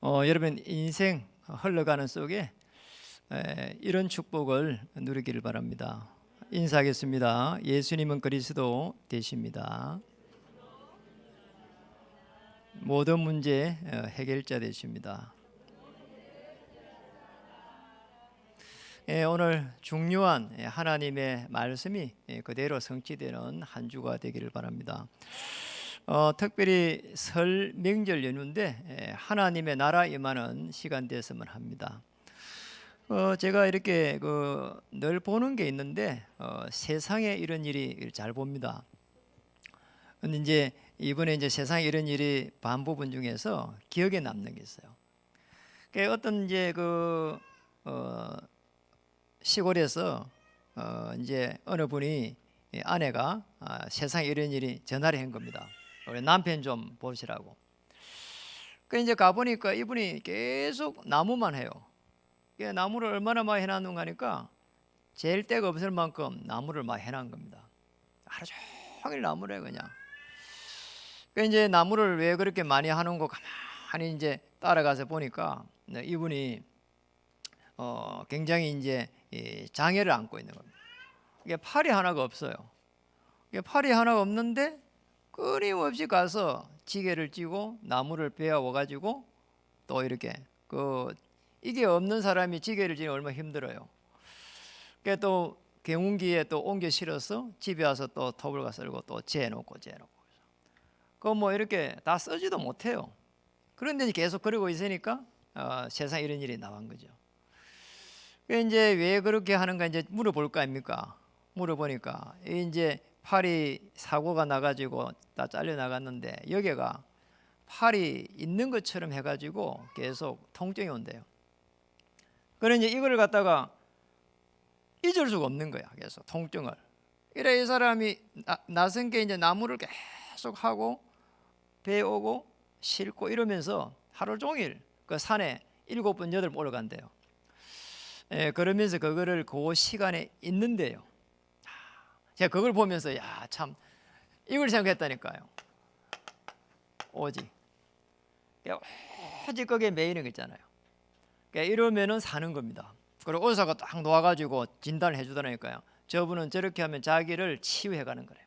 여러분 인생 흘러가는 속에 이런 축복을 누리기를 바랍니다. 인사하겠습니다. 예수님은 그리스도 되십니다. 모든 문제 해결자 되십니다. 오늘 중요한 하나님의 말씀이 그대로 성취되는 한 주가 되기를 바랍니다. 특별히 설 명절 연휴인데 하나님의 나라 임하는 시간 됐으면 합니다. 제가 이렇게 늘 보는 게 있는데 세상에 이런 일이 잘 봅니다. 근데 이제 이번에 이제 세상에 이런 일이 반 부분 중에서 기억에 남는 게 있어요. 어떤 이제 시골에서 이제 어느 분이 아내가 세상에 이런 일이 전화를 한 겁니다. 우리 남편 좀 보시라고. 이제 가보니까 이분이 계속 나무만 해요. 나무를 얼마나 많이 해놨는가 하니까 잴 데가 없을 만큼 나무를 많이 해놓은 겁니다. 하루 종일 나무를 해 그냥. 이제 나무를 왜 그렇게 많이 하는 거 가만히 이제 따라가서 보니까 이분이 굉장히 이제 장애를 안고 있는 겁니다. 이게 팔이 하나가 없어요. 팔이 하나가 없는데 끊임없이 가서 지게를 찌고 나무를 베어 가지고 또 이렇게 이게 없는 사람이 지게를 지면 얼마나 힘들어요. 또 경운기에 또 옮겨 실어서 집에 와서 또 톱을 가서 썰고 또 재놓고 뭐 이렇게 다 쓰지도 못해요. 그런데 계속 그러고 있으니까 세상에 이런 일이 나온 거죠. 이제 왜 그렇게 하는가 이제 물어볼 거 아닙니까? 물어보니까 이제 팔이 사고가 나가지고 다 잘려 나갔는데 여기가 팔이 있는 것처럼 해가지고 계속 통증이 온대요. 그러니 이걸 갖다가 잊을 수가 없는 거야. 계속 통증을. 이래 이 사람이 나선 게 이제 나무를 계속 하고 배우고 싣고 이러면서 하루 종일 그 산에 7번 8번 올라간대요. 그러면서 그거를 그 시간에 있는데요. 제가 그걸 보면서 참 이걸 생각했다니까요. 오직 거기에 매이는 거 있잖아요. 이러면은 사는 겁니다. 그리고 의사가 딱 놓아가지고 진단을 해주더라니까요. 저분은 저렇게 하면 자기를 치유해가는 거래요.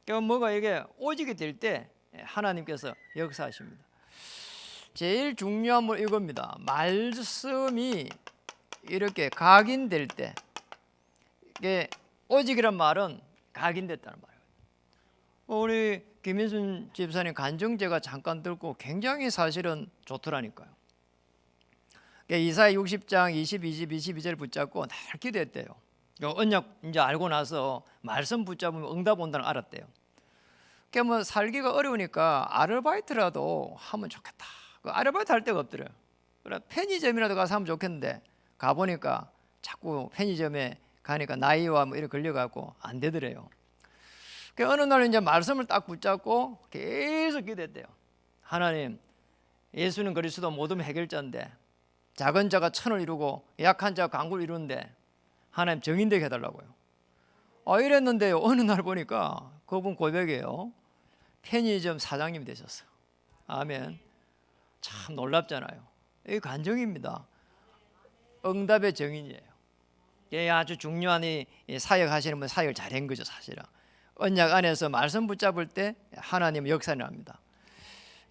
그러니까 뭐가 이게 오직이 될 때 하나님께서 역사하십니다. 제일 중요한 건 이겁니다. 말씀이 이렇게 각인될 때, 이게 오직이란 말은 각인됐다는 말이에요. 우리 김인순 집사님 간증제가 잠깐 듣고 굉장히 사실은 좋더라니까요. 이사야 60장 22절 붙잡고 날 기도했대요. 언약 이제 알고 나서 말씀 붙잡으면 응답 온다는 걸 알았대요. 뭐 살기가 어려우니까 아르바이트라도 하면 좋겠다. 아르바이트 할 데가 없더래요. 그래 편의점이라도 가서 하면 좋겠는데 가보니까 자꾸 편의점에 가니까 나이와 뭐 이렇게 걸려갖고 안 되더래요. 어느 날 이제 말씀을 딱 붙잡고 계속 기도했대요. 하나님, 예수는 그리스도 모든 해결자인데 작은 자가 천을 이루고 약한 자가 강구를 이루는데 하나님 정인되게 해달라고요. 이랬는데요. 어느 날 보니까 그분 고백이에요. 편의점 사장님이 되셨어. 아멘. 참 놀랍잖아요. 이게 간증입니다. 응답의 정인이에요. 이게 아주 중요한 이 사역 하시는 분 사역을 잘한 거죠, 사실은. 언약 안에서 말씀 붙잡을 때 하나님 역사를 합니다.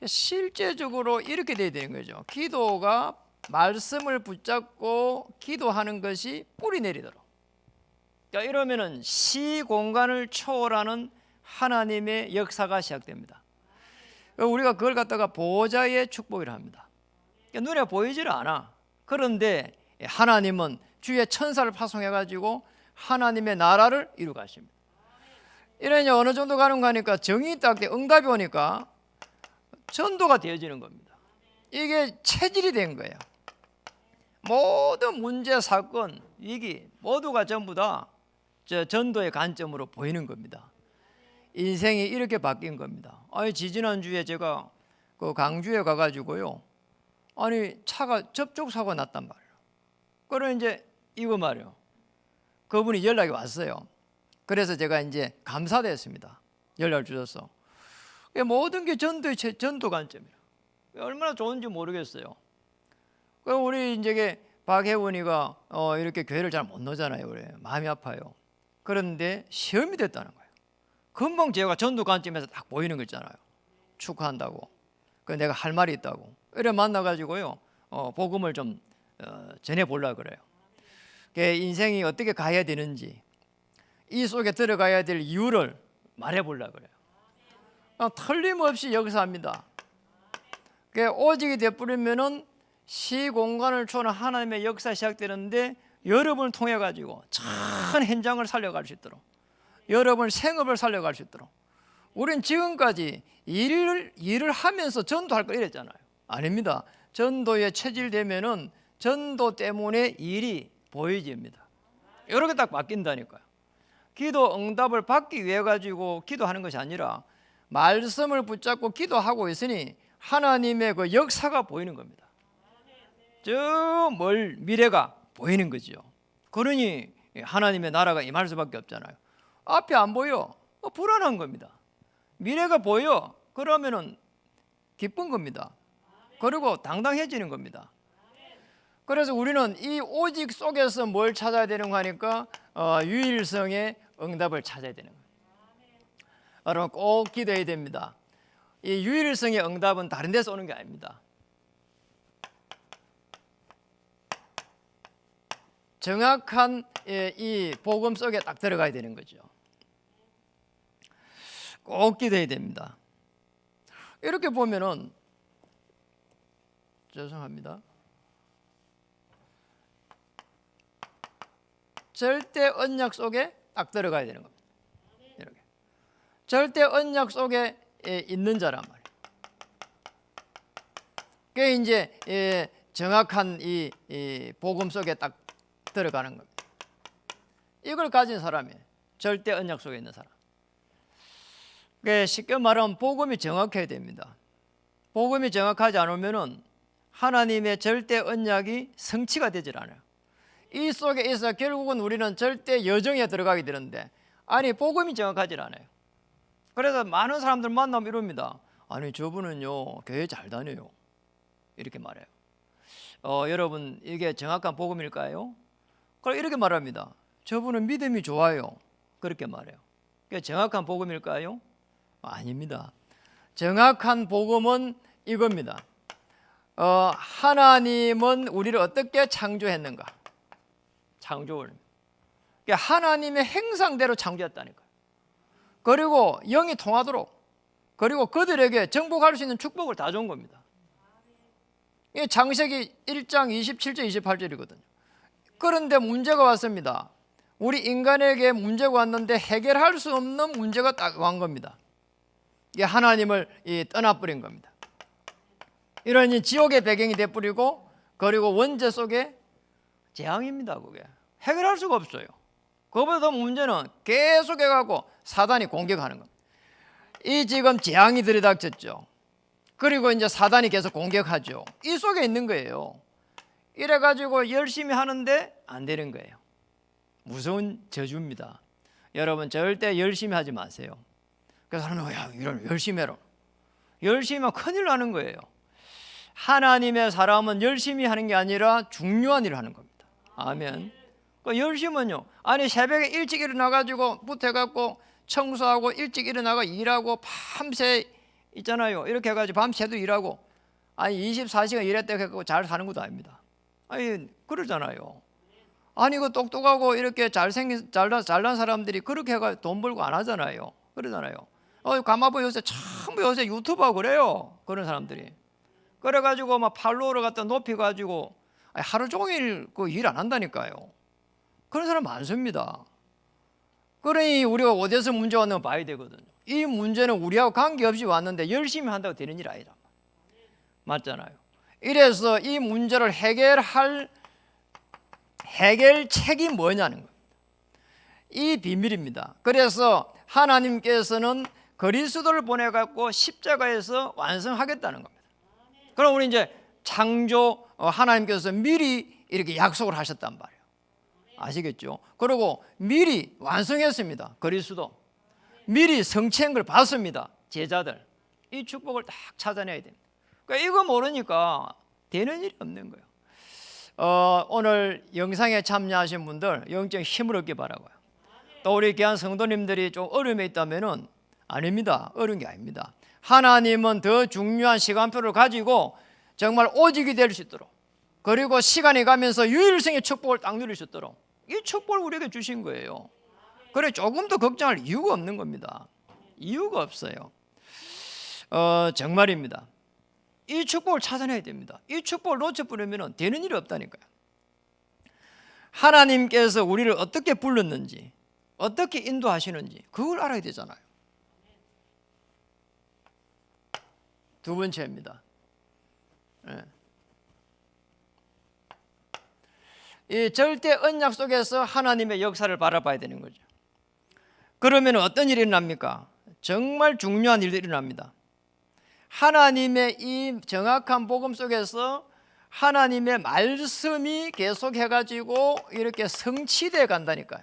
실제적으로 이렇게 돼야 되는 거죠. 기도가 말씀을 붙잡고 기도하는 것이 뿌리 내리도록. 이러면은 시공간을 초월하는 하나님의 역사가 시작됩니다. 우리가 그걸 갖다가 보좌의 축복이라 합니다. 눈에 보이질 않아. 그런데 하나님은 주의 천사를 파송해 가지고 하나님의 나라를 이루 가십니다. 이러니 어느 정도 가는가 하니까 정이 딱 돼 응답이 오니까 전도가 되어지는 겁니다. 이게 체질이 된 거예요. 모든 문제, 사건, 위기 모두가 전부 다 전도의 관점으로 보이는 겁니다. 인생이 이렇게 바뀐 겁니다. 지지난주에 제가 그 강주에 가가지고요. 차가 접촉사고가 났단 말이에요. 그래 이제 이거 말이에요. 그분이 연락이 왔어요. 그래서 제가 이제 감사됐습니다. 연락을 주셔서. 모든 게 전도 관점이에요. 얼마나 좋은지 모르겠어요. 그럼 우리 이제 박혜원이가 이렇게 교회를 잘 못 나오잖아요. 그래 마음이 아파요. 그런데 시험이 됐다는 거예요. 금방 제가 전두관점에서 딱 보이는 거 있잖아요. 축하한다고. 그 내가 할 말이 있다고. 이래 만나가지고요. 복음을 좀 전해 보려 그래요. 인생이 어떻게 가야 되는지, 이 속에 들어가야 될 이유를 말해 보려 그래요. 틀림없이 역사합니다. 오직이 되어버리면은 시공간을 초월한 하나님의 역사 시작되는데, 여러분을 통해 가지고 전 현장을 살려갈 수 있도록, 여러분 생업을 살려갈 수 있도록. 우리는 지금까지 일을 하면서 전도할 거 이랬잖아요. 아닙니다. 전도에 체질되면은 전도 때문에 일이 보여집니다. 이렇게 딱 바뀐다니까요. 기도 응답을 받기 위해 가지고 기도하는 것이 아니라 말씀을 붙잡고 기도하고 있으니 하나님의 그 역사가 보이는 겁니다. 저 멀 미래가 보이는 거죠. 그러니 하나님의 나라가 임할 수밖에 없잖아요. 앞이 안 보여. 불안한 겁니다. 미래가 보여. 그러면은 기쁜 겁니다. 그리고 당당해지는 겁니다. 그래서 우리는 이 오직 속에서 뭘 찾아야 되는 거 하니까 유일성의 응답을 찾아야 되는 거예요. 여러분 꼭 기도해야 됩니다. 이 유일성의 응답은 다른 데서 오는 게 아닙니다. 정확한 이 복음 속에 딱 들어가야 되는 거죠. 꼭 기도해야 됩니다. 이렇게 보면은 죄송합니다. 절대 언약 속에 딱 들어가야 되는 겁니다. 이렇게 절대 언약 속에 있는 자란 말이에요. 그게 이제 정확한 이 복음 속에 딱 들어가는 겁니다. 이걸 가진 사람이 절대 언약 속에 있는 사람. 쉽게 말하면 복음이 정확해야 됩니다. 복음이 정확하지 않으면은 하나님의 절대 언약이 성취가 되질 않아요. 이 속에 있어 결국은 우리는 절대 여정에 들어가게 되는데, 아니 복음이 정확하지 않아요. 그래서 많은 사람들 만나면 이럽니다. 아니 저분은요 교회 잘 다녀요, 이렇게 말해요. 여러분 이게 정확한 복음일까요? 그럼 이렇게 말합니다. 저분은 믿음이 좋아요, 그렇게 말해요. 그게 정확한 복음일까요? 아닙니다. 정확한 복음은 이겁니다. 하나님은 우리를 어떻게 창조했는가? 창조를. 하나님의 행상대로 창조했다니까요. 그리고 영이 통하도록, 그리고 그들에게 정복할 수 있는 축복을 다 준 겁니다. 이게 창세기 1장 27절 28절이거든요. 그런데 문제가 왔습니다. 우리 인간에게 문제가 왔는데 해결할 수 없는 문제가 딱 온 겁니다. 이게 하나님을 떠나버린 겁니다. 이런 지옥의 배경이 돼버리고, 그리고 원죄 속에 재앙입니다. 그게 해결할 수가 없어요. 그보다 더 문제는 계속 해가고 사단이 공격하는 겁니다. 이 지금 재앙이 들이닥쳤죠. 그리고 이제 사단이 계속 공격하죠. 이 속에 있는 거예요. 이래가지고 열심히 하는데 안 되는 거예요. 무서운 저주입니다. 여러분 절대 열심히 하지 마세요. 그래서 사람은 야 이런 열심히 해라. 열심히 하면 큰일 나는 거예요. 하나님의 사람은 열심히 하는 게 아니라 중요한 일을 하는 겁니다. 아멘. 그 열심은요, 아니 새벽에 일찍 일어나가지고 붙어갖고 청소하고 일찍 일어나가 일하고 밤새 있잖아요. 이렇게 해가지고 밤새도 일하고, 아니 24시간 일했다고 해갖고 잘 사는 것도 아닙니다. 아니 그러잖아요. 아니 그 똑똑하고 이렇게 잘생긴 잘난 사람들이 그렇게 해가 돈 벌고 안 하잖아요. 그러잖아요. 가마보 요새 전부 요새 유튜브하고 그래요. 그런 사람들이. 그래가지고 막 팔로워를 갖다 높여가지고 하루 종일 그 일 안 한다니까요. 그런 사람 많습니다. 그러니 우리가 어디서 문제 왔는 거 봐야 되거든요. 이 문제는 우리하고 관계없이 왔는데 열심히 한다고 되는 일 아니라. 맞잖아요. 이래서 이 문제를 해결책이 뭐냐는 겁니다. 이 비밀입니다. 그래서 하나님께서는 그리스도를 보내갖고 십자가에서 완성하겠다는 겁니다. 그럼 우리 이제 창조 하나님께서 미리 이렇게 약속을 하셨단 말이에요. 아시겠죠? 그리고 미리 완성했습니다. 그리스도 미리 성취한 걸 봤습니다. 제자들 이 축복을 딱 찾아내야 됩니다. 그러니까 이거 모르니까 되는 일이 없는 거예요. 오늘 영상에 참여하신 분들 영적 힘을 얻기 바라고요. 또 우리 귀한 성도님들이 좀 어려움에 있다면은 아닙니다. 어려운 게 아닙니다. 하나님은 더 중요한 시간표를 가지고 정말 오직이 될 수 있도록, 그리고 시간이 가면서 유일성의 축복을 딱 누릴 수 있도록 이 축복을 우리에게 주신 거예요. 그래 조금 더 걱정할 이유가 없는 겁니다. 이유가 없어요. 정말입니다. 이 축복을 찾아내야 됩니다. 이 축복을 놓쳐버리면 되는 일이 없다니까요. 하나님께서 우리를 어떻게 불렀는지, 어떻게 인도하시는지 그걸 알아야 되잖아요. 두 번째입니다. 이 절대 언약 속에서 하나님의 역사를 바라봐야 되는 거죠. 그러면 어떤 일이 일어납니까? 정말 중요한 일들이 일어납니다. 하나님의 이 정확한 복음 속에서 하나님의 말씀이 계속 해가지고 이렇게 성취되어 간다니까요.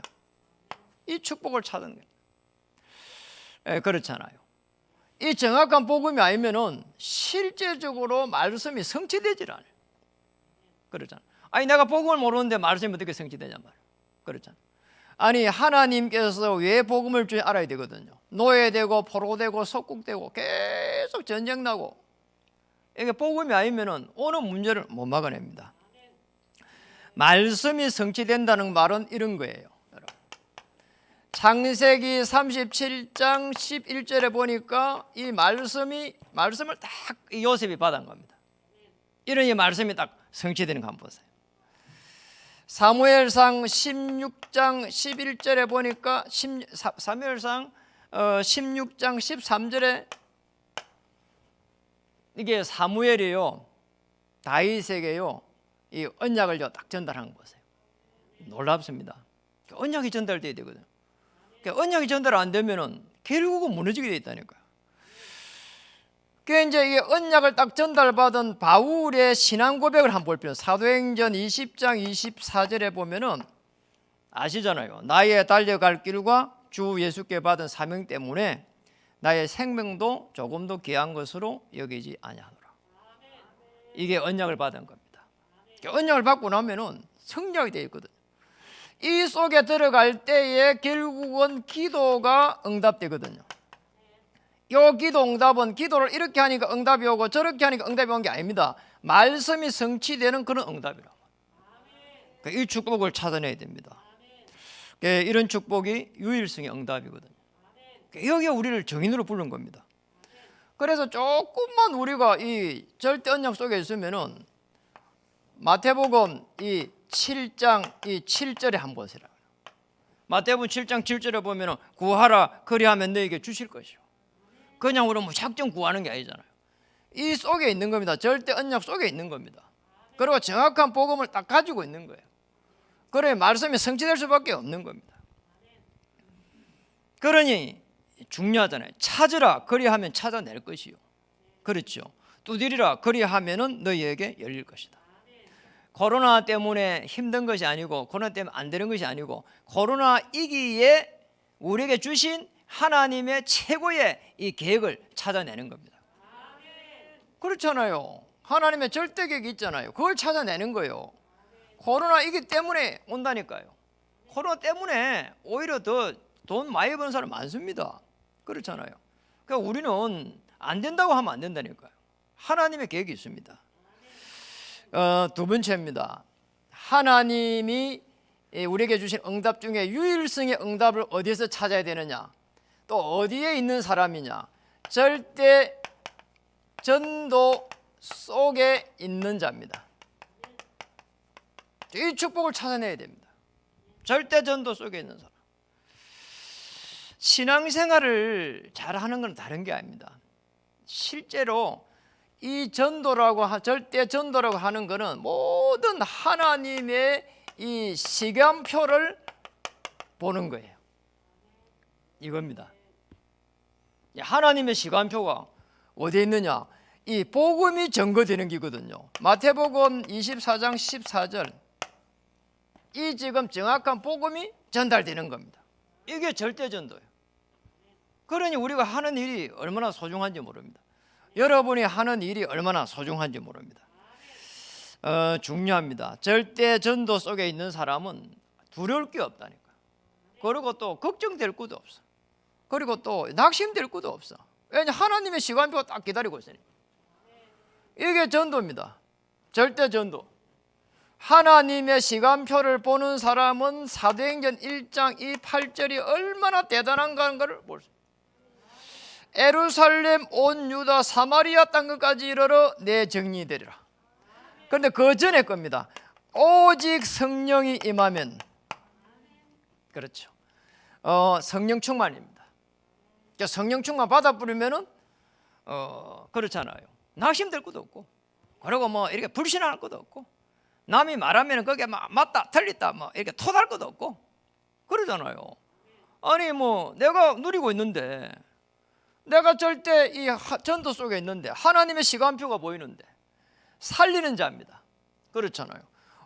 이 축복을 찾는 거예요. 그렇잖아요. 이 정확한 복음이 아니면은 실제적으로 말씀이 성취되질 않아요. 그렇잖아요. 아니 내가 복음을 모르는데 말씀이 어떻게 성취되냔 말이에요. 그렇잖아요. 아니 하나님께서 왜 복음을 줄 알아야 되거든요. 노예되고 포로되고 속국되고 계속 전쟁 나고 이게 복음이 아니면은 오는 문제를 못 막아냅니다. 말씀이 성취된다는 말은 이런 거예요. 창세기 37장 11절에 보니까 이 말씀을 딱 요셉이 받은 겁니다. 이런 이 말씀이 딱 성취되는 거 한번 보세요. 사무엘상 16장 11절에 보니까 사무엘상 16장 13절에 이게 사무엘이요 다윗에게요 이 언약을 딱 전달한 거 보세요. 놀랍습니다. 언약이 전달돼야 되거든요. 언약이 전달 안 되면은 결국은 무너지게 돼 있다니까요. 그 이제 이 언약을 딱 전달받은 바울의 신앙 고백을 한번 볼 필요. 사도행전 20장 24절에 보면은 아시잖아요. 나의 달려갈 길과 주 예수께 받은 사명 때문에 나의 생명도 조금도 귀한 것으로 여기지 아니하노라. 이게 언약을 받은 겁니다. 언약을 받고 나면은 성장이 되어 있거든요. 이 속에 들어갈 때에 결국은 기도가 응답되거든요. 이 기도 응답은 기도를 이렇게 하니까 응답이 오고 저렇게 하니까 응답이 온 게 아닙니다. 말씀이 성취되는 그런 응답이라고. 이 축복을 찾아내야 됩니다. 이런 축복이 유일성의 응답이거든요. 여기에 우리를 정인으로 부른 겁니다. 그래서 조금만 우리가 이 절대 언약 속에 있으면은 마태복음 이 7장 이 7절에 한번 보세요. 마태복음 7장 7절에 보면은 구하라 그리하면 너에게 주실 것이요. 그냥 우리 무작정 구하는 게 아니잖아요. 이 속에 있는 겁니다. 절대 언약 속에 있는 겁니다. 그리고 정확한 복음을 딱 가지고 있는 거예요. 그래 말씀이 성취될 수밖에 없는 겁니다. 그러니 중요하잖아요. 찾으라 그리하면 찾아낼 것이요. 그렇죠. 두드리라 그리하면은 너희에게 열릴 것이다. 코로나 때문에 힘든 것이 아니고 코로나 때문에 안 되는 것이 아니고 코로나 이기에 우리에게 주신 하나님의 최고의 이 계획을 찾아내는 겁니다. 그렇잖아요. 하나님의 절대 계획이 있잖아요. 그걸 찾아내는 거예요. 코로나 이기 때문에 온다니까요. 코로나 때문에 오히려 더 돈 많이 버는 사람 많습니다. 그렇잖아요. 그러니까 우리는 안 된다고 하면 안 된다니까요. 하나님의 계획이 있습니다. 두 번째입니다. 하나님이 우리에게 주신 응답 중에 유일성의 응답을 어디에서 찾아야 되느냐? 또 어디에 있는 사람이냐? 절대 전도 속에 있는 자입니다. 이 축복을 찾아내야 됩니다. 절대 전도 속에 있는 사람. 신앙생활을 잘하는 건 다른 게 아닙니다. 실제로 이 전도라고 절대 전도라고 하는 것은 모든 하나님의 이 시간표를 보는 거예요. 이겁니다. 하나님의 시간표가 어디에 있느냐? 이 복음이 증거되는 기거든요. 마태복음 24장 14절. 이 지금 정확한 복음이 전달되는 겁니다. 이게 절대 전도예요. 그러니 우리가 하는 일이 얼마나 소중한지 모릅니다. 여러분이 하는 일이 얼마나 소중한지 모릅니다. 중요합니다. 절대 전도 속에 있는 사람은 두려울 게 없다니까. 그리고 또 걱정될 것도 없어. 그리고 또 낙심될 것도 없어. 왜냐 하나님의 시간표가 딱 기다리고 있으니까. 이게 전도입니다. 절대 전도. 하나님의 시간표를 보는 사람은 사도행전 1장 이 8절이 얼마나 대단한가를 볼 수 있어요. 예루살렘 온 유다 사마리아 땅끝까지 이르러 내 정리 되리라. 그런데 그 전에 겁니다. 오직 성령이 임하면. 그렇죠. 성령 충만입니다. 성령 충만 받아 부르면은 그렇잖아요. 낙심될 것도 없고, 그리고 뭐 이렇게 불신할 것도 없고, 남이 말하면 거기에 막 맞다 틀렸다 뭐 이렇게 토달 것도 없고 그러잖아요. 아니 뭐 내가 누리고 있는데, 내가 절대 이 전도 속에 있는데 하나님의 시간표가 보이는데 살리는 자입니다. 그렇잖아요.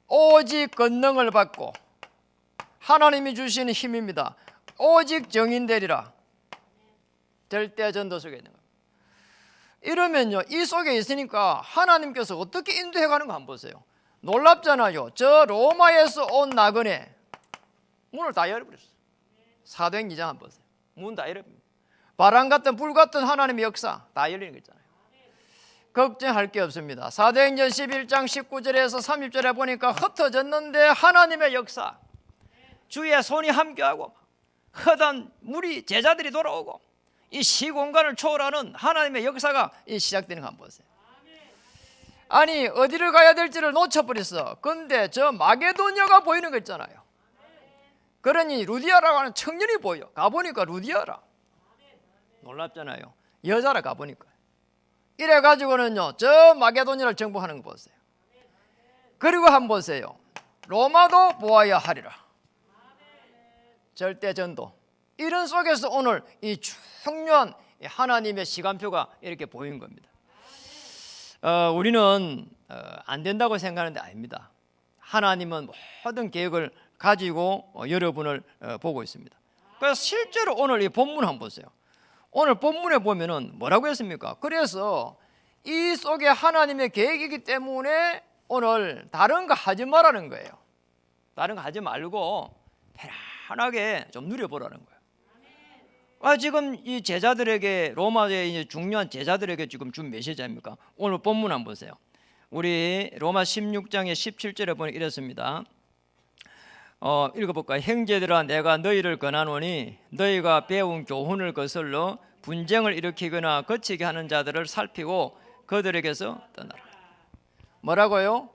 오직 권능을 받고 하나님이 주시는 힘입니다. 오직 정인되리라. 절대 전도 속에 있는 겁니다. 이러면요, 이 속에 있으니까 하나님께서 어떻게 인도해 가는 거 한번 보세요. 놀랍잖아요. 저 로마에서 온 나그네 문을 다 열어버렸어요. 사도행 2장 한번 보세요. 문 다 열어버립니다. 바람 같은 불 같은 하나님의 역사 다 열리는 거 있잖아요. 걱정할 게 없습니다. 사도행전 11장 19절에서 30절에 보니까 흩어졌는데 하나님의 역사, 주의 손이 함께하고 허단 무리 제자들이 돌아오고 이 시공간을 초월하는 하나님의 역사가 시작되는 거 한번 보세요. 아니 어디를 가야 될지를 놓쳐버렸어. 근데 저 마게도냐가 보이는 거 있잖아요. 그러니 루디아라고 하는 청년이 보여. 가보니까 루디아라. 놀랍잖아요. 여자라 가보니까. 이래가지고는요 저 마게도냐를 정복하는 거 보세요. 그리고 한번 보세요. 로마도 보아야 하리라. 절대 전도. 이런 속에서 오늘 이 중요한 하나님의 시간표가 이렇게 보인 겁니다. 우리는 안 된다고 생각하는데 아닙니다. 하나님은 모든 계획을 가지고 여러분을 보고 있습니다. 그래서 실제로 오늘 이 본문 한번 보세요. 오늘 본문에 보면은 뭐라고 했습니까? 그래서 이 속에 하나님의 계획이기 때문에 오늘 다른 거 하지 말라는 거예요. 다른 거 하지 말고 편안하게 좀 누려보라는 거예요. 지금 이 제자들에게, 로마의 이제 중요한 제자들에게 지금 준 메시지입니까? 오늘 본문 한번 보세요. 우리 로마 16장의 17절에 보니 이렇습니다. 읽어볼까요? 형제들아 내가 너희를 권하노니 너희가 배운 교훈을 거슬러 분쟁을 일으키거나 거치게 하는 자들을 살피고 그들에게서 떠나라. 뭐라고요?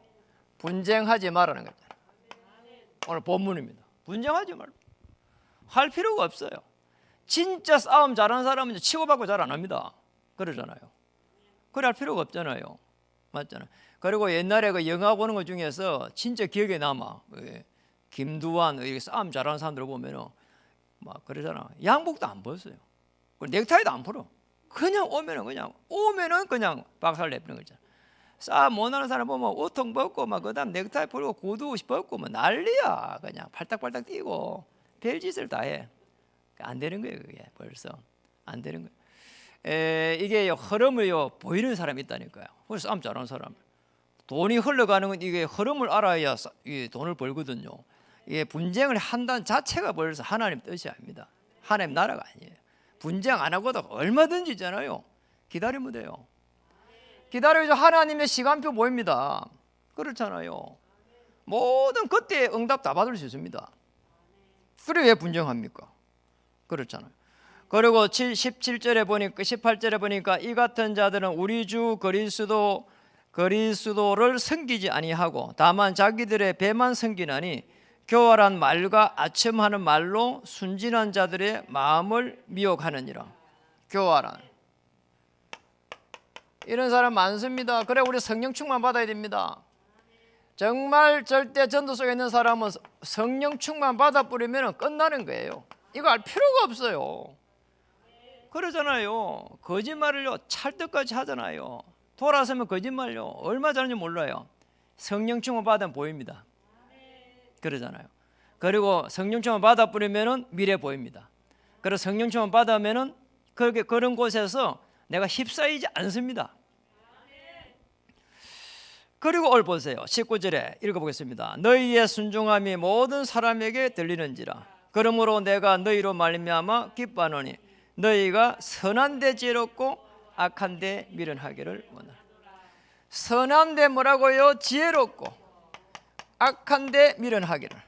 분쟁하지 말라는 거죠. 오늘 본문입니다. 분쟁하지 말고 할 필요가 없어요. 진짜 싸움 잘하는 사람은 치고받고 잘 안 합니다. 그러잖아요. 그래 할 필요가 없잖아요. 맞잖아요. 그리고 옛날에 그 영화 보는 것 중에서 진짜 기억에 남아. 김두한 싸움 잘하는 사람들 보면은 막 그러잖아. 양복도 안 벗어요. 넥타이도 안 풀어. 그냥 오면은 그냥 박살 내버리는 거잖아. 싸움 못하는 사람 보면 옷통 벗고 막 그다음 넥타이 풀고 구두 벗고 뭐 난리야. 그냥 팔딱팔딱 뛰고 별짓을 다 해. 안 되는 거예요. 그게 벌써 안 되는 거예요. 이게 흐름을 보이는 사람이 있다니까요. 그래서 싸움 잘하는 사람. 돈이 흘러가는 건 이게 흐름을 알아야 돈을 벌거든요. 이게 분쟁을 한다는 자체가 벌써 하나님 뜻이 아닙니다. 하나님 나라가 아니에요. 분쟁 안 하고도 얼마든지 있잖아요. 기다리면 돼요. 기다려서 하나님의 시간표 보입니다. 그렇잖아요. 모든 그때 응답 다 받을 수 있습니다. 그래 왜 분쟁합니까? 그렇잖아요. 그리고 17절에 보니까 18절에 보니까 이 같은 자들은 우리 주 그리스도를 섬기지 아니하고 다만 자기들의 배만 섬기나니 교활한 말과 아첨하는 말로 순진한 자들의 마음을 미혹하느니라. 교활한 이런 사람 많습니다. 그래 우리 성령 충만 받아야 됩니다. 정말 절대 전도 속에 있는 사람은 성령 충만 받아 뿌리면 끝나는 거예요. 이거 알 필요가 없어요. 그러잖아요. 거짓말을요 찰떡같이 하잖아요. 돌아서면 거짓말요 얼마 잘하는지 몰라요. 성령 충만 받으면 보입니다. 그러잖아요. 그리고 성령 충만 받아 뿌리면은 미래 보입니다. 그리고 성령 충만 받으면은 그런 곳에서 내가 휩싸이지 않습니다. 그리고 오늘 보세요. 19절에 읽어보겠습니다. 너희의 순종함이 모든 사람에게 들리는지라. 그러므로 내가 너희로 말미암아 기뻐하노니 너희가 선한 데 지혜롭고 악한 데 미련하기를 원하노라. 선한 데 뭐라고요? 지혜롭고 악한 데 미련하기를.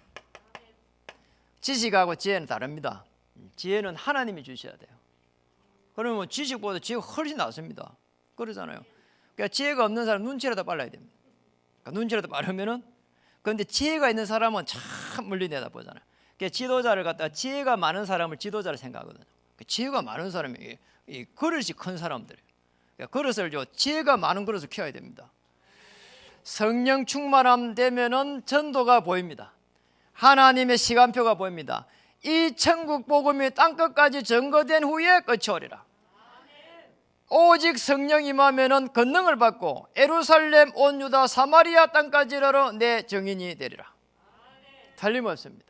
지식하고 지혜는 다릅니다. 지혜는 하나님이 주셔야 돼요. 그러면 지식보다 지혜가 훨씬 낫습니다. 그러잖아요. 그러니까 지혜가 없는 사람 눈치라도 빨라야 됩니다. 그러니까 눈치라도 빠르면은, 그런데 지혜가 있는 사람은 참 멀리 내다보잖아요. 그러니까 지도자를 갖다가 지혜가 많은 사람을 지도자로 생각하거든요. 지혜가 많은 사람이 이 그릇이 큰 사람들이에요. 그러니까 그릇을 지혜가 많은 그릇을 키워야 됩니다. 성령 충만함 되면은 전도가 보입니다. 하나님의 시간표가 보입니다. 이 천국 복음이 땅끝까지 전거된 후에 끝이 오리라. 오직 성령 임하면은 권능을 받고 예루살렘 온 유다 사마리아 땅까지 이르러 내 증인이 되리라. 틀림없습니다.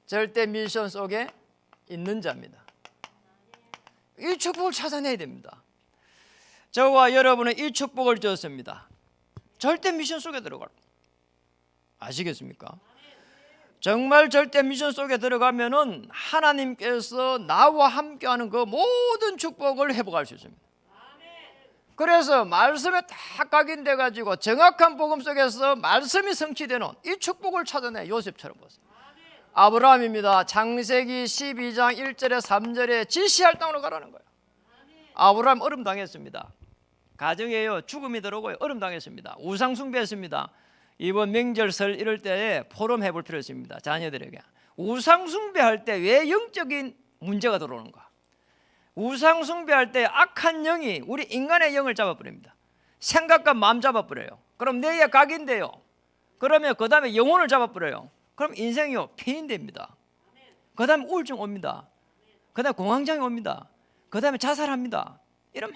절대 미션 속에 있는 자입니다. 이 축복을 찾아내야 됩니다. 저와 여러분은 이 축복을 주었습니다. 절대 미션 속에 들어가라. 아시겠습니까? 정말 절대 미션 속에 들어가면은 하나님께서 나와 함께하는 그 모든 축복을 회복할 수 있습니다. 그래서 말씀에 딱 각인돼 가지고 정확한 복음 속에서 말씀이 성취되는 이 축복을 찾아내. 요셉처럼 보세요. 아브라함입니다. 창세기 12장 1절에 3절에 지시할 땅으로 가라는 거예요. 아브라함 얼음 당했습니다. 가정에요 죽음이 들어오고요 얼음 당했습니다. 우상 숭배했습니다. 이번 명절 설 이럴 때에 포럼 해볼 필요 있습니다. 자녀들에게 우상 숭배할 때 왜 영적인 문제가 들어오는가? 우상 숭배할 때 악한 영이 우리 인간의 영을 잡아버립니다. 생각과 마음 잡아버려요. 그럼 뇌에 각인돼요. 그러면 그 다음에 영혼을 잡아버려요. 그럼 인생이요 폐인됩니다. 그 다음에 우울증 옵니다. 그 다음에 공황장애 옵니다. 그 다음에 자살합니다. 이런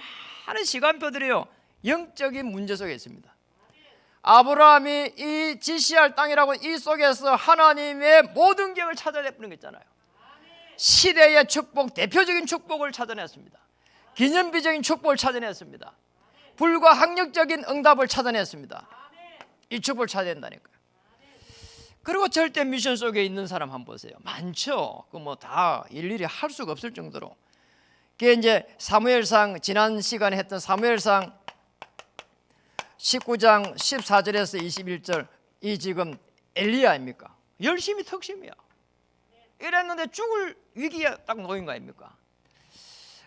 많은 시간표들이요 영적인 문제 속에 있습니다. 아브라함이 이 지시할 땅이라고 이 속에서 하나님의 모든 계획을 찾아내버린 거 있잖아요. 시대의 축복, 대표적인 축복을 찾아냈습니다. 기념비적인 축복을 찾아냈습니다. 불가항력적인 응답을 찾아냈습니다. 이 축복을 찾아낸다니까요. 그리고 절대 미션 속에 있는 사람 한번 보세요. 많죠. 그 뭐 다 일일이 할 수가 없을 정도로. 그게 이제 사무엘상, 지난 시간에 했던 사무엘상 19장 14절에서 21절, 이 지금 엘리야 아닙니까? 열심히 특심이야. 이랬는데 죽을 위기에 딱 놓인 거 아닙니까?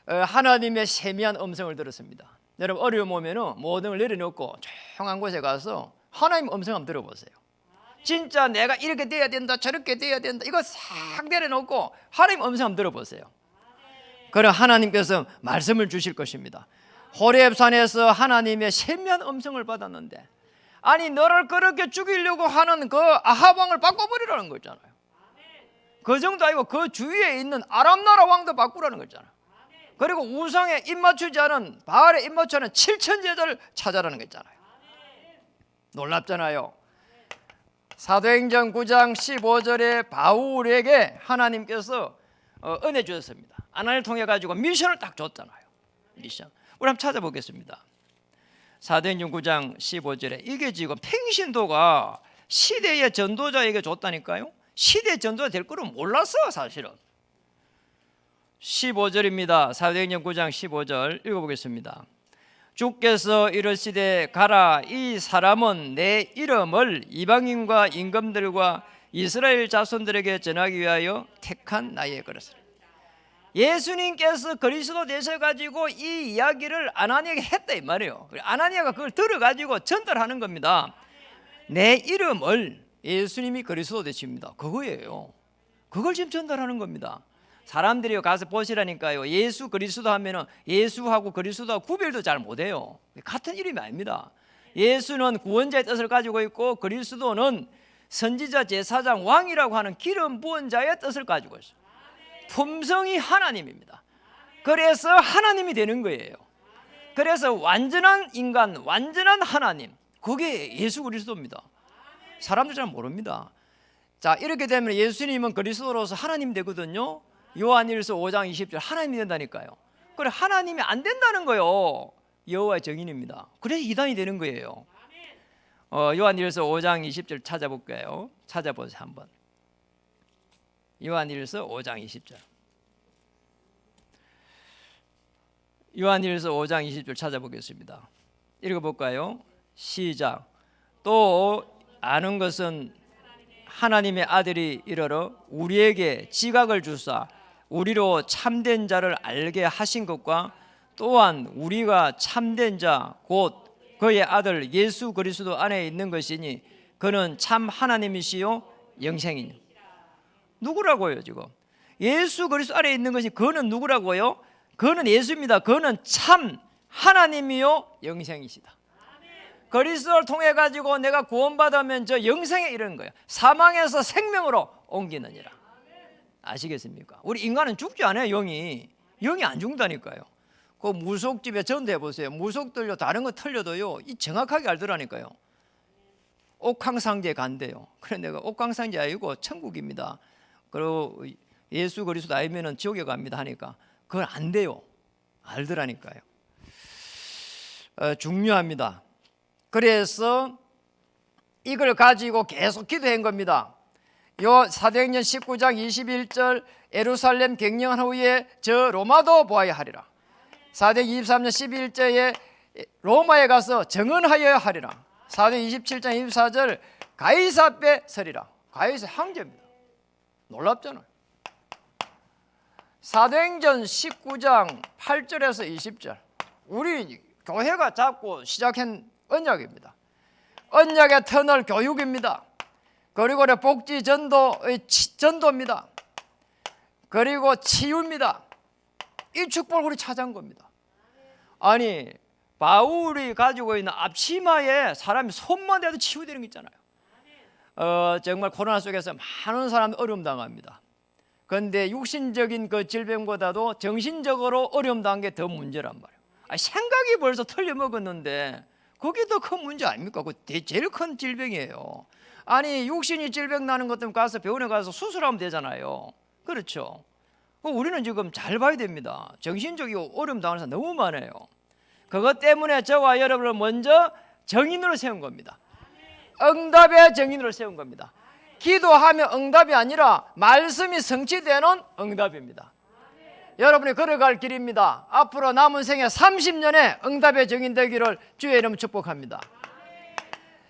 하나님의 세미한 음성을 들었습니다. 여러분 어려움 오면은 모든 걸 내려놓고 조용한 곳에 가서 하나님 음성 한번 들어보세요. 진짜 내가 이렇게 돼야 된다, 저렇게 돼야 된다, 이거 싹 내려놓고 하나님 음성 한번 들어보세요. 그럼 하나님께서 말씀을 주실 것입니다. 호렙산에서 하나님의 세미한 음성을 받았는데, 아니 너를 그렇게 죽이려고 하는 그 아합 왕을 바꿔버리라는 거잖아요. 그 정도 아니고 그 주위에 있는 아람 나라 왕도 바꾸라는 거잖아요. 그리고 우상에 입맞추지 않은, 바알에 입맞추지 않은 7천 제자를 찾아라는 거 있잖아요. 놀랍잖아요. 사도행전 9장 15절에 바울에게 하나님께서 은혜 주셨습니다. 아나니아를 통해 가지고 미션을 딱 줬잖아요. 미션. 우리 한번 찾아보겠습니다. 사도행전 9장 15절에 이게 지금 평신도가 시대의 전도자에게 줬다니까요. 시대의 전도자 될 거는 몰랐어 사실은. 15절입니다. 사도행전 9장 15절 읽어보겠습니다. 주께서 이르시되 가라, 이 사람은 내 이름을 이방인과 임금들과 이스라엘 자손들에게 전하기 위하여 택한 나의 그릇이라. 예수님께서 그리스도 되셔가지고 이 이야기를 아나니아에게 했다 이 말이에요. 아나니아가 그걸 들어가지고 전달하는 겁니다. 내 이름을, 예수님이 그리스도 되십니다, 그거예요. 그걸 지금 전달하는 겁니다. 사람들이 가서 보시라니까요. 예수 그리스도 하면은 예수하고 그리스도하고 구별도 잘 못해요. 같은 이름이 아닙니다. 예수는 구원자의 뜻을 가지고 있고 그리스도는 선지자, 제사장, 왕이라고 하는 기름 부은 자의 뜻을 가지고 있어요. 품성이 하나님입니다. 그래서 하나님이 되는 거예요. 그래서 완전한 인간, 완전한 하나님, 그게 예수 그리스도입니다. 사람들 잘 모릅니다. 자, 이렇게 되면 예수님은 그리스도로서 하나님 되거든요. 요한일서 5장 20절 하나님이 된다니까요. 그래, 하나님이 안 된다는 거요. 여호와의 증인입니다. 그래서 이단이 되는 거예요. 요한일서 5장 20절 찾아볼까요? 찾아보세요 한번. 요한일서 5장 20절. 요한일서 5장 20절 찾아보겠습니다. 읽어볼까요? 시작. 또 아는 것은 하나님의 아들이 이르러 우리에게 지각을 주사 우리로 참된 자를 알게 하신 것과 또한 우리가 참된 자 곧 그의 아들 예수 그리스도 안에 있는 것이니 그는 참 하나님이시요 영생이니. 누구라고요 지금? 예수 그리스도 안에 있는 것이 그는 누구라고요? 그는 예수입니다. 그는 참 하나님이요 영생이시다. 그리스도를 통해 가지고 내가 구원받으면 저 영생에 이르는 거예요. 사망에서 생명으로 옮기느니라. 아시겠습니까? 우리 인간은 죽지 않아요. 영이 안 죽는다니까요. 그 무속집에 전도해 보세요. 무속들요 다른 거 틀려도요 이 정확하게 알더라니까요. 옥황상제 간대요. 그래 내가 옥황상제 아니고 천국입니다. 그리고 예수 그리스도 아니면은 지옥에 갑니다 하니까 그건 안 돼요. 알더라니까요. 중요합니다. 그래서 이걸 가지고 계속 기도한 겁니다. 요 사도행전 19장 21절 예루살렘 경영한 후에 저 로마도 보아야 하리라. 사도행전 23년 11절에 로마에 가서 정언하여야 하리라. 사도행전 27장 24절 가이사 앞에 서리라. 가이사 황제입니다. 놀랍잖아요. 사도행전 19장 8절에서 20절 우리 교회가 잡고 시작한 언약입니다. 언약의 터널 교육입니다. 그리고 복지 전도입니다. 그리고 치유입니다. 이 축복을 우리 찾아온 겁니다. 아니 바울이 가지고 있는 앞치마에 사람이 손만 대도 치유되는 게 있잖아요. 정말 코로나 속에서 많은 사람이 어려움 당합니다. 그런데 육신적인 그 질병보다도 정신적으로 어려움 당한 게 더 문제란 말이에요. 생각이 벌써 틀려먹었는데 그게 더 큰 문제 아닙니까? 그게 제일 큰 질병이에요. 아니 육신이 질병 나는 것 때문에 가서 병원에 가서 수술하면 되잖아요. 그렇죠? 우리는 지금 잘 봐야 됩니다. 정신적인 어려움 당하는 사람 너무 많아요. 그것 때문에 저와 여러분을 먼저 정인으로 세운 겁니다. 응답의 정인으로 세운 겁니다. 기도하면 응답이 아니라 말씀이 성취되는 응답입니다. 여러분이 걸어갈 길입니다. 앞으로 남은 생애 30년에 응답의 정인 되기를 주의 이름으로 축복합니다.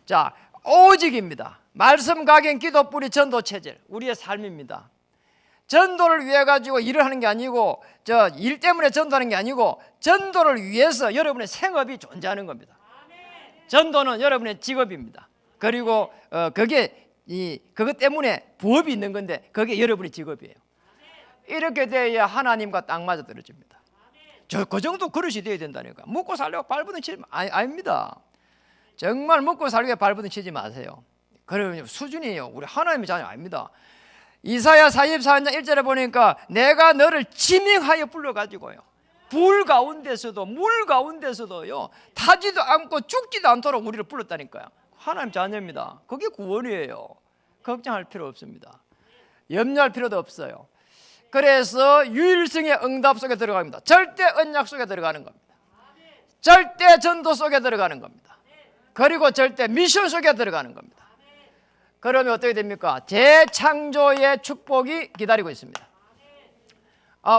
자, 오직입니다. 말씀 각인 기도 뿌리 전도 체질 우리의 삶입니다. 전도를 위해 가지고 일을 하는 게 아니고 저 일 때문에 전도하는 게 아니고 전도를 위해서 여러분의 생업이 존재하는 겁니다. 전도는 여러분의 직업입니다. 그리고 그것 때문에 부업이 있는 건데 그게 여러분의 직업이에요. 이렇게 돼야 하나님과 딱 맞아 떨어집니다. 그 정도 그릇이 돼야 된다니까. 먹고 살려고 발부둥 치지 아닙니다. 정말 먹고 살려고 발부둥 치지 마세요. 그러면 수준이에요. 우리 하나님의 자녀 아닙니다. 이사야 44장 1절에 보니까 내가 너를 지명하여 불러가지고요 불 가운데서도 물 가운데서도요 타지도 않고 죽지도 않도록 우리를 불렀다니까요. 하나님 자녀입니다. 그게 구원이에요. 걱정할 필요 없습니다. 염려할 필요도 없어요. 그래서 유일성의 응답 속에 들어갑니다. 절대 언약 속에 들어가는 겁니다. 절대 전도 속에 들어가는 겁니다. 그리고 절대 미션 속에 들어가는 겁니다. 그러면 어떻게 됩니까? 재창조의 축복이 기다리고 있습니다.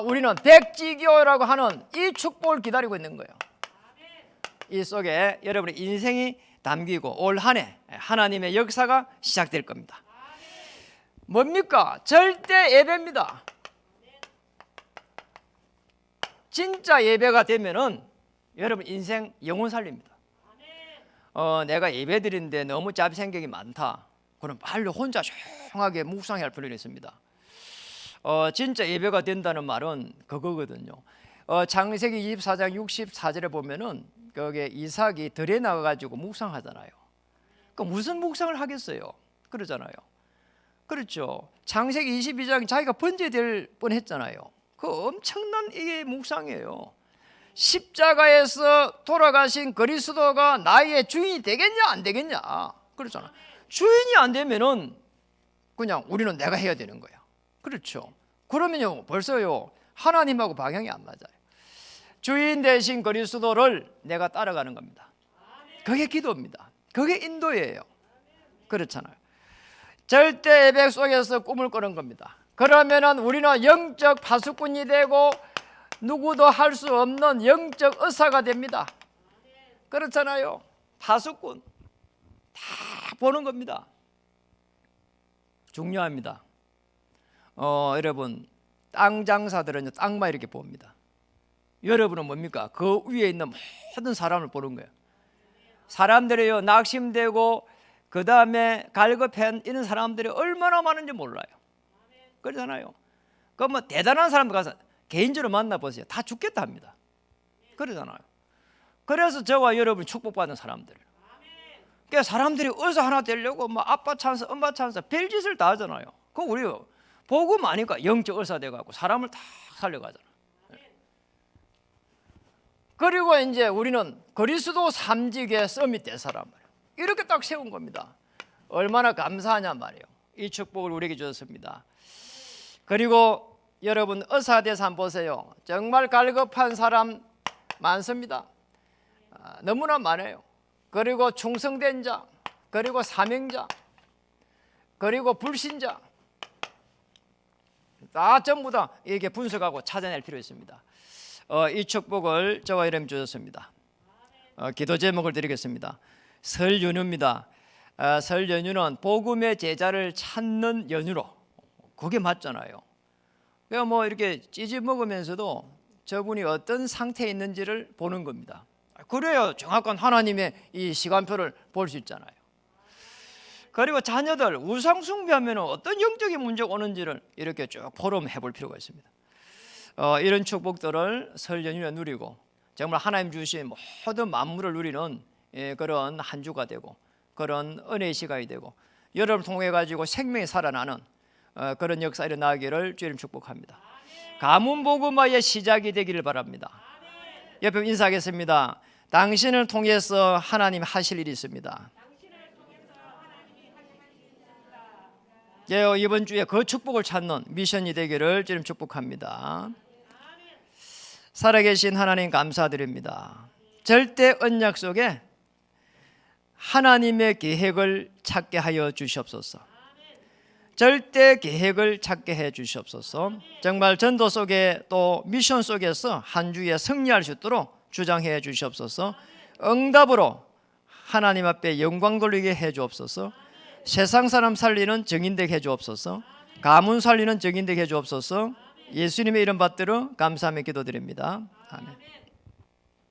우리는 백지교라고 하는 이 축복을 기다리고 있는 거예요. 이 속에 여러분의 인생이 담기고 올 한 해 하나님의 역사가 시작될 겁니다. 뭡니까? 절대 예배입니다. 진짜 예배가 되면은 여러분 인생 영혼 살립니다. 내가 예배 드리는데 너무 잡생각이 많다. 그럼 빨리 혼자 조용하게 묵상해야 할 필요가 있습니다. 진짜 예배가 된다는 말은 그거거든요. 창세기 24장 64절에 보면은 거기에 이삭이 들에 나가가지고 묵상하잖아요. 그 무슨 묵상을 하겠어요? 그러잖아요. 그렇죠. 창세기 22장 자기가 번제될 뻔했잖아요. 그 엄청난 이게 묵상이에요. 십자가에서 돌아가신 그리스도가 나의 주인이 되겠냐 안 되겠냐 그렇잖아. 주인이 안 되면은 그냥 우리는 내가 해야 되는 거야. 그렇죠. 그러면요 벌써요 하나님하고 방향이 안 맞아요. 주인 대신 그리스도를 내가 따라가는 겁니다. 그게 기도입니다. 그게 인도예요. 그렇잖아요. 절대 예배 속에서 꿈을 꾸는 겁니다. 그러면은 우리는 영적 파수꾼이 되고 누구도 할 수 없는 영적 의사가 됩니다. 그렇잖아요. 파수꾼 다 보는 겁니다. 중요합니다. 여러분 땅 장사들은 땅만 이렇게 봅니다. 여러분은 뭡니까? 그 위에 있는 모든 사람을 보는 거예요. 사람들이요 낙심되고 그 다음에 갈급한 이런 사람들이 얼마나 많은지 몰라요. 그러잖아요. 그럼 뭐 대단한 사람들 가서 개인적으로 만나보세요. 다 죽겠다 합니다. 그러잖아요. 그래서 저와 여러분이 축복받는 사람들. 그러니까 사람들이 의사 하나 되려고 뭐 아빠 찬스 엄마 찬스 별짓을 다 하잖아요. 그럼 우리 복음 아니까 영적 의사 돼가지고 사람을 다 살려가잖아요. 그리고 이제 우리는 그리스도 삼직의 서밋 대사란 말이에요. 이렇게 딱 세운 겁니다. 얼마나 감사하냐 말이에요. 이 축복을 우리에게 주셨습니다. 그리고 여러분 의사대사 한번 보세요. 정말 갈급한 사람 많습니다. 너무나 많아요. 그리고 충성된 자, 그리고 사명자, 그리고 불신자 다 전부 다 이게 분석하고 찾아낼 필요 있습니다. 이 축복을 저와 여러분 주셨습니다. 기도 제목을 드리겠습니다. 설 연휴입니다. 설 연휴는 복음의 제자를 찾는 연휴로 그게 맞잖아요. 그러니까 뭐 이렇게 찌지 먹으면서도 저분이 어떤 상태에 있는지를 보는 겁니다. 그래야 정확한 하나님의 이 시간표를 볼 수 있잖아요. 그리고 자녀들 우상 숭배하면 어떤 영적인 문제가 오는지를 이렇게 쭉 포럼해 볼 필요가 있습니다. 이런 축복들을 설 연휴에 누리고 정말 하나님 주신 모든 만물을 누리는 그런 한 주가 되고 그런 은혜의 시간이 되고 여러분을 통해 가지고 생명이 살아나는 그런 역사 일어나기를 주님 축복합니다. 가문 복음화의 시작이 되기를 바랍니다. 옆에 인사하겠습니다. 당신을 통해서 하나님 하실 일이 있습니다. 이번 주에 그 축복을 찾는 미션이 되기를 주님 축복합니다. 살아계신 하나님 감사드립니다. 절대 언약 속에 하나님의 계획을 찾게 하여 주시옵소서. 절대 계획을 찾게 해 주시옵소서. 정말 전도 속에 또 미션 속에서 한 주에 승리할 수 있도록 주장해 주시옵소서. 응답으로 하나님 앞에 영광 돌리게 해 주옵소서. 세상 사람 살리는 증인 되게 해 주옵소서. 가문 살리는 증인 되게 해 주옵소서. 예수님의 이름 받들어 감사하며 기도드립니다. 아멘.